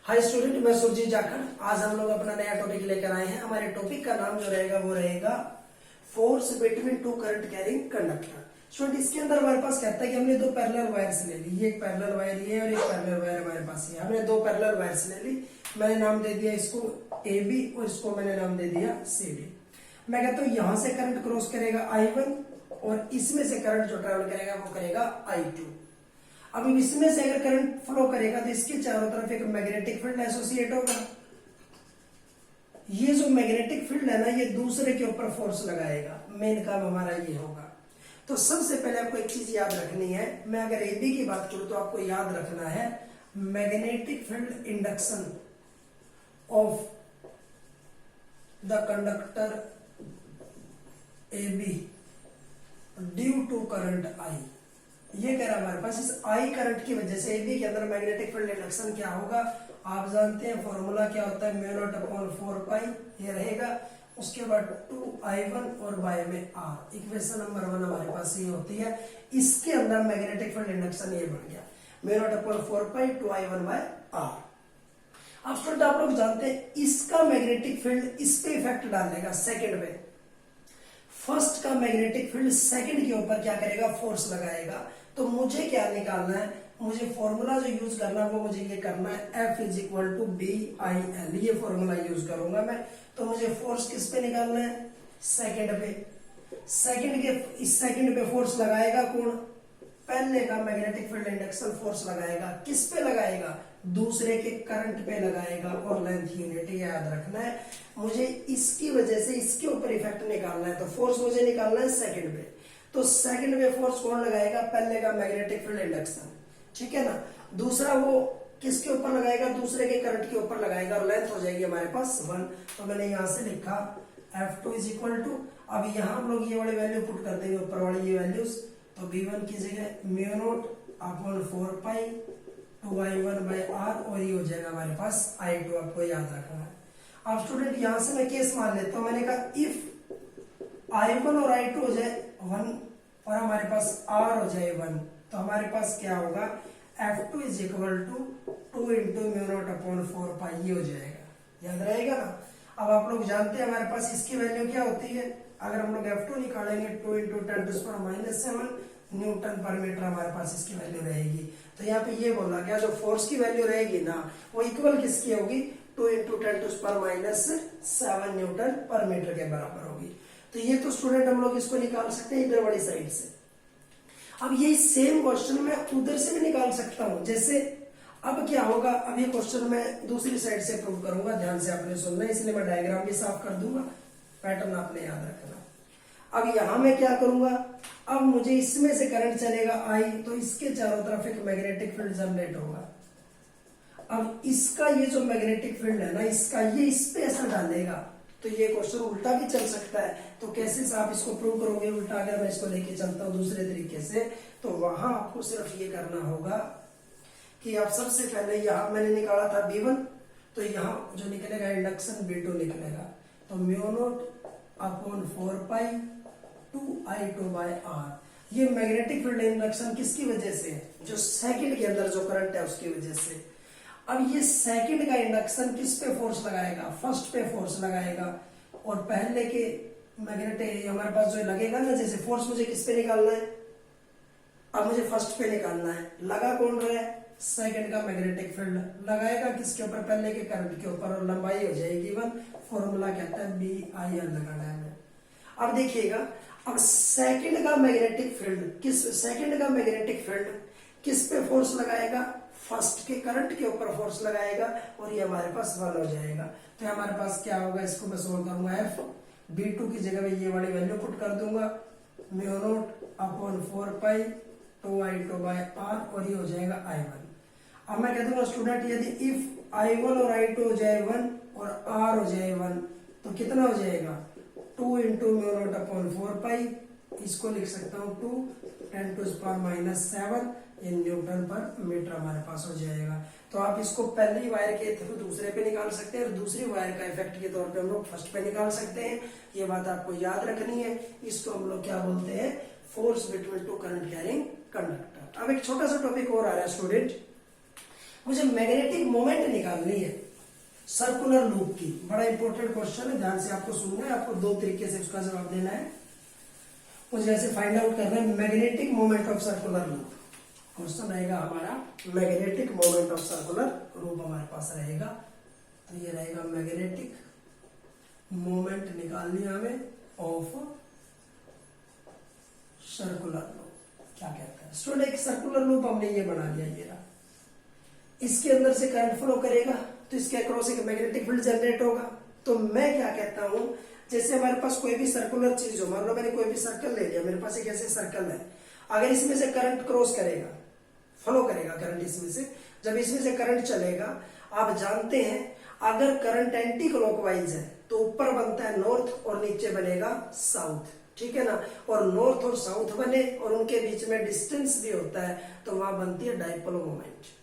Hi student, मैं सुरजीत जाखड़। आज हम लोग अपना नया टॉपिक लेकर आए हैं। हमारे टॉपिक का नाम जो रहेगा वो रहेगा force between two current carrying conductor. Student, इसके अंदर हमारे पास कहता है कि हमने दो पैरेलल वायर्स ले ली। ये एक पैरेलल वायर ये और एक पैरेलल वायर हमारे पास है। हमने दो पैरेलल वायर्स ले ली। मैंने नाम दे दिया इसको ए बी और इसको मैंने नाम दे दिया सी डी। मैं कहता हूँ यहां से करंट क्रॉस करेगा I1 और इसमें से करंट जो ट्रेवल करेगा वो करेगा I2। अब इसमें से अगर करंट फ्लो करेगा तो इसके चारों तरफ एक मैग्नेटिक फील्ड एसोसिएट होगा। ये जो मैग्नेटिक फील्ड है ना, ये दूसरे के ऊपर फोर्स लगाएगा। मेन काम हमारा ये होगा। तो सबसे पहले आपको एक चीज याद रखनी है। मैं अगर एबी की बात करूं तो आपको याद रखना है magnetic field induction of the conductor AB due to current I। ये कह रहा है हमारे पास इस I करंट की वजह से AB के अंदर मैग्नेटिक फील्ड इंडक्शन क्या होगा आप जानते हैं। फॉर्मूला क्या होता है, म्यू नॉट अपॉन 4 पाई ये रहेगा। उसके बाद 2I1 और बाय में R। इक्वेशन नंबर 1 हमारे पास ये होती है। इसके अंदर मैग्नेटिक फील्ड इंडक्शन ये बन गया mu not upon 4 pi 2I1 bye R। अब स्टूडेंट आप लोग जानते हैं इसका मैग्नेटिक फील्ड इस पे इफेक्ट डालेगा सेकंड पे। फर्स्ट का मैग्नेटिक फील्ड सेकंड के ऊपर क्या करेगा, फोर्स लगाएगा। तो मुझे क्या निकालना है, मुझे फॉर्मूला जो यूज करना है वो मुझे ये करना है F is equal to BIL। ये फॉर्मूला यूज करूंगा मैं। तो मुझे फोर्स किस पे निकालना है, सेकंड पे। सेकंड पे फोर्स लगाएगा कौन, पहले का मैग्नेटिक फील्ड इंडक्शन फोर्स लगाएगा। किस पे लगाएगा, दूसरे के करंट पे लगाएगा और लेंथ यूनिट याद रखना है। मुझे इसकी वजह से इसके ऊपर इफेक्ट निकालना है। तो फोर्स मुझे निकालना है सेकंड पे। तो सेकंड पे फोर्स कौन लगाएगा, पहले का मैग्नेटिक फील्ड इंडक्शन, ठीक है ना। दूसरा वो किसके ऊपर लगाएगा, दूसरे के करंट के ऊपर लगाएगा और लेंथ हो जाएगी हमारे पास 1। तो मैंने यहां से लिखा F2 इज इक्वल टू, अब यहां हम लोग ये वाली वैल्यू पुट कर देंगे ऊपर वाली ये वैल्यूज। तो V1 की जगह mu not upon 4 pi 2I1 bye R और ये हो जाएगा हमारे पास I2। आपको याद रखना है। अब स्टूडेंट यहां से मैं केस मान लेता हूं। मैंने कहा इफ I1 और I2 हो जाए 1 और हमारे पास R हो जाए 1 तो हमारे पास क्या होगा F2 is equal to 2 into mu not upon 4 pi ये हो जाएगा। याद रहेगा ना। अब आप लोग जानते हैं हमारे पास इसकी वैल्यू क्या होती है। अगर हम लोग F2 निकालेंगे 2 इंटू 10⁻⁷ न्यूटन पर मीटर हमारे पास इसकी वैल्यू रहेगी। तो यहाँ पे ये बोला गया जो फोर्स की वैल्यू रहेगी ना वो इक्वल किसकी होगी, 2 इंटू 10⁻⁷ न्यूटन पर मीटर के बराबर होगी। तो ये तो स्टूडेंट हम लोग इसको निकाल सकते हैं इधर वाली साइड से। अब ये सेम क्वेश्चन मैं उधर से भी निकाल सकता हूं। जैसे अब क्या होगा, अब ये क्वेश्चन मैं दूसरी साइड से प्रूव करूंगा। ध्यान से आपने सुनना है इसलिए मैं डायग्राम भी साफ कर दूंगा, पैटर्न आपने याद रखना। अब यहां मैं क्या करूंगा, अब मुझे इसमें से करंट चलेगा I तो इसके चारों तरफ एक मैग्नेटिक फील्ड जनरेट होगा। अब इसका ये जो मैग्नेटिक फील्ड है ना, इसका ये इस पे असर डालेगा। तो ये क्वेश्चन उल्टा भी चल सकता है। तो कैसे से आप इसको प्रूव करोगे उल्टा, अगर मैं इसको लेके चलता हूं दूसरे तरीके से, तो वहां आपको सिर्फ ये करना होगा कि आप सबसे पहले यहां मैंने निकाला था B1 तो यहां जो निकलेगा इंडक्शन B2 निकलेगा। तो mu not upon 4 pi 2I2 bye R। ये मैग्नेटिक फील्ड इंडक्शन किसकी वजह से, जो सेकंड के अंदर जो करंट है उसकी वजह से। अब ये सेकंड का इंडक्शन किस पे फोर्स लगाएगा, फर्स्ट पे फोर्स लगाएगा। और पहले के मैग्नेटिक हमारे पास जो लगेगा ना, जैसे फोर्स मुझे किस पे निकालना है, अब मुझे फर्स्ट पे निकालना है। लगा कौन रहा है, सेकंड का मैग्नेटिक फील्ड लगाएगा किसके ऊपर, पहले के करंट के ऊपर और लंबाई हो जाएगी 1। फॉर्मूला कहता है BIL लगाना है। अब देखिएगा, अब सेकंड का मैग्नेटिक फील्ड किस पे फोर्स लगाएगा, फर्स्ट के करंट के ऊपर फोर्स लगाएगा और ये हमारे पास 1 हो जाएगा। तो हमारे पास क्या होगा, इसको मैं सोल्व करूंगा। F B2 की जगह में ये वाली वैल्यू पुट कर दूंगा mu not upon 4 pi 2I2 bye R और ये हो जाएगा I1। अब मैं कह दूंगा स्टूडेंट यदि इफ I1 और I2 हो जाए 1 और R हो जाए 1 तो कितना हो जाएगा, 2 इंटू म्यू नॉट अपॉन 4 पाई, इसको लिख सकता हूँ 2 10⁻⁷ ये न्यूटन पर मीटर हमारे पास हो जाएगा। तो आप इसको पहली वायर के थ्रू दूसरे पे निकाल सकते हैं और दूसरी वायर का इफेक्ट के तौर पे हम लोग फर्स्ट पे निकाल सकते हैं। ये बात आपको याद रखनी है। इसको हम लोग क्या बोलते हैं, force between two current carrying conductor. अब एक छोटा सा टॉपिक और आ रहा है स्टूडेंट। मुझे मैग्नेटिक मोमेंट निकालनी है सर्कुलर लूप की। बड़ा इंपॉर्टेंट क्वेश्चन है, ध्यान से आपको सुनना है, आपको दो तरीके से उसका जवाब देना है। मुझे ऐसे फाइंड आउट करना है magnetic moment of circular loop. Question रहेगा हमारा magnetic moment of circular loop हमारे पास रहेगा। तो ये रहेगा मैग्नेटिक मोमेंट निकालनी हमें ऑफ सर्कुलर लूप। क्या कहता है स्टूडेंट, एक सर्कुलर लूप हमने ये बना लिया, ये रहा। इसके अंदर से करंट फ्लो करेगा तो इसके अक्रॉस एक मैग्नेटिक फील्ड जनरेट होगा। तो मैं क्या कहता हूं, जैसे हमारे पास कोई भी सर्कुलर चीज हो, मान लो मैंने कोई भी सर्कल ले लिया, मेरे पास एक ऐसे सर्कल है, अगर इसमें से करंट क्रॉस करेगा, फ्लो करेगा करंट इसमें से, जब इसमें से करंट चलेगा, आप जानते हैं अगर करंट एंटी क्लॉकवाइज है तो ऊपर बनता है नॉर्थ और नीचे बनेगा साउथ, ठीक है ना। और नॉर्थ और साउथ बने और उनके बीच में डिस्टेंस भी होता है तो वहां बनती है डाइपोल मोमेंट।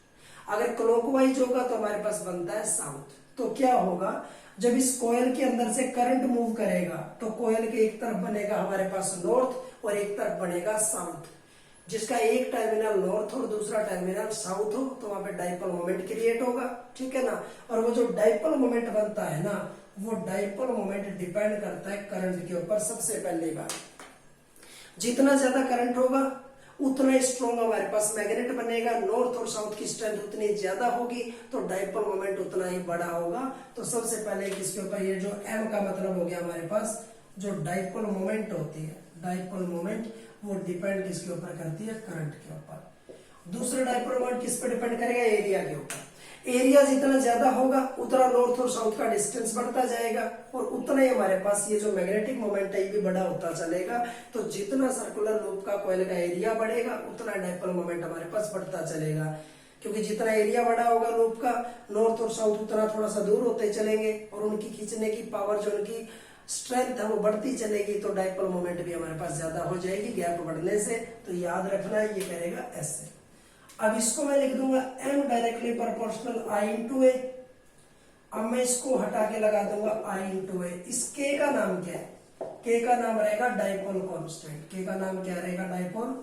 अगर क्लॉकवाइज होगा तो हमारे पास बनता है साउथ। तो क्या होगा, जब इस कॉइल के अंदर से करंट मूव करेगा तो कॉइल के एक तरफ बनेगा हमारे पास नॉर्थ और एक तरफ बनेगा साउथ। जिसका एक टर्मिनल नॉर्थ और दूसरा टर्मिनल साउथ हो तो वहां पे डाइपोल मोमेंट क्रिएट होगा, ठीक है ना। और वो जो डाइपोल मोमेंट बनता है ना, वो डाइपोल मोमेंट डिपेंड करता है करंट के ऊपर। सबसे पहली बात, जितना ज्यादा करंट होगा उतना स्ट्रॉन्ग हमारे पास मैग्नेट बनेगा, नॉर्थ और साउथ की स्ट्रेंथ उतनी ज्यादा होगी तो डाइपोल मोमेंट उतना ही बड़ा होगा। तो सबसे पहले इसके ऊपर ये जो एम का मतलब हो गया हमारे पास, जो डाइपोल मोमेंट होती है, डाइपोल मोमेंट वो डिपेंड किसके ऊपर करती है, करंट के ऊपर। दूसरा डाइपोल मोमेंट किस पर डिपेंड करेगा, एरिया के ऊपर। एरिया जितना ज्यादा होगा उतना नॉर्थ और साउथ का डिस्टेंस बढ़ता जाएगा और उतना ही हमारे पास ये जो मैग्नेटिक मोमेंट है ये भी बड़ा होता चलेगा। तो जितना सर्कुलर लूप का कॉइल का एरिया बढ़ेगा उतना डाइपोल मोमेंट हमारे पास बढ़ता चलेगा, क्योंकि जितना एरिया बड़ा होगा लूप का, नॉर्थ और साउथ उतना थोड़ा सा दूर होते चलेंगे और उनकी खींचने की पावर, जो उनकी स्ट्रेंथ है वो बढ़ती चलेगी तो डाइपोल मोमेंट भी हमारे पास ज्यादा हो जाएगी गैप बढ़ने से। तो याद रखना है, ये करेगा ऐसे। अब इसको मैं लिख दूंगा m directly proportional I into A. अब मैं इसको हटा के लगा दूंगा I इंटू ए। इस k का नाम क्या है, k का नाम रहेगा डाइपोल कांस्टेंट। k का नाम क्या रहेगा, डाइपोल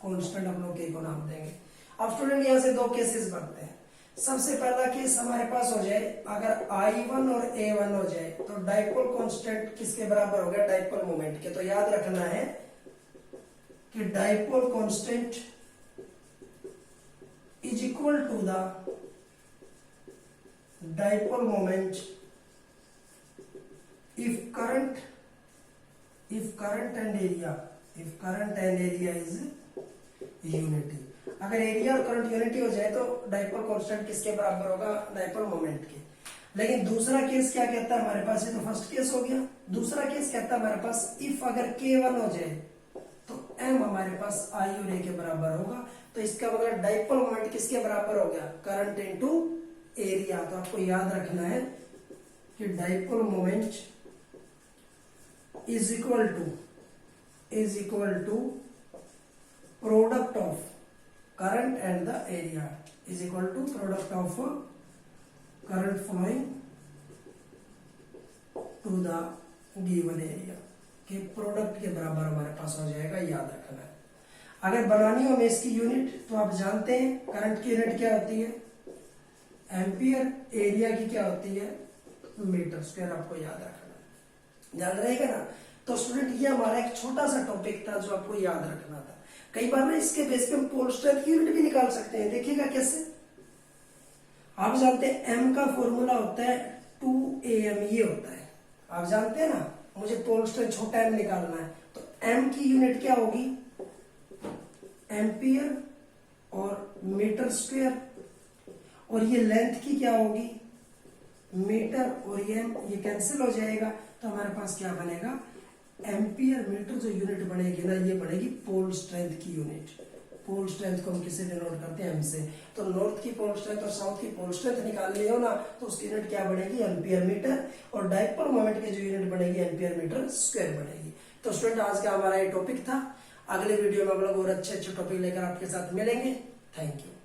कांस्टेंट। हम लोग k को नाम देंगे। अब स्टूडेंट यहां से दो केसेस बनते हैं। सबसे पहला केस हमारे पास हो जाए, अगर I1 और A1 हो जाए तो डाइपोल कांस्टेंट किसके बराबर हो गया, डाइपोल मोमेंट के। तो याद रखना है कि dipole constant is equal to the dipole moment if current and area is unity। अगर एरिया और करंट यूनिटी हो जाए तो डाइपोल कांस्टेंट किसके बराबर होगा, डाइपोल मोमेंट के। लेकिन दूसरा केस क्या कहता है हमारे पास, ये तो फर्स्ट केस हो गया। दूसरा केस कहता है हमारे पास इफ अगर K1 हो जाए तो M हमारे पास I और A के बराबर होगा। तो इसका मतलब डाइपोल मोमेंट किसके बराबर हो गया, करंट इनटू एरिया। तो आपको याद रखना है कि dipole moment is equal to product of current and the area, is equal to product of current flowing to the given area के प्रोडक्ट के बराबर हमारे पास हो जाएगा, याद रखना है। अगर बनानी हो इसकी यूनिट तो आप जानते हैं करंट की यूनिट क्या होती है, एम्पियर, एरिया की क्या होती है, मीटर स्क्वायर। आपको याद रखना है, याद रहेगा ना। तो स्टूडेंट ये हमारा एक छोटा सा टॉपिक था जो आपको याद रखना था। कई बार ना इसके बेस पे हम पोल स्ट्रेंथ की यूनिट भी निकाल सकते हैं, देखिएगा कैसे। आप जानते हैं एम का फॉर्मूला होता है 2am, ये होता है, आप जानते हैं ना। मुझे पोल स्ट्रेंथ छोटा एम निकालना है तो एम की यूनिट क्या होगी, एम्पियर और मीटर स्क्वायर, और ये लेंथ की क्या होगी, मीटर, और ये कैंसिल हो जाएगा तो हमारे पास क्या बनेगा, एम्पियर मीटर। जो यूनिट बनेगी ना ये बनेगी पोल स्ट्रेंथ की यूनिट। पोल स्ट्रेंथ को हम किससे डिनोट करते हैं, एम से। तो नॉर्थ की पोल स्ट्रेंथ और साउथ की पोल स्ट्रेंथ निकालनी हो ना तो उसकी यूनिट क्या बनेगी, एम्पियर मीटर, और डाइपोल मोमेंट की जो यूनिट बनेगी एम्पियर मीटर स्क्वायर बनेगी। तो स्टूडेंट आज का हमारा ये टॉपिक था। अगले वीडियो में हम लोग और अच्छे टॉपिक लेकर आपके साथ मिलेंगे। Thank you.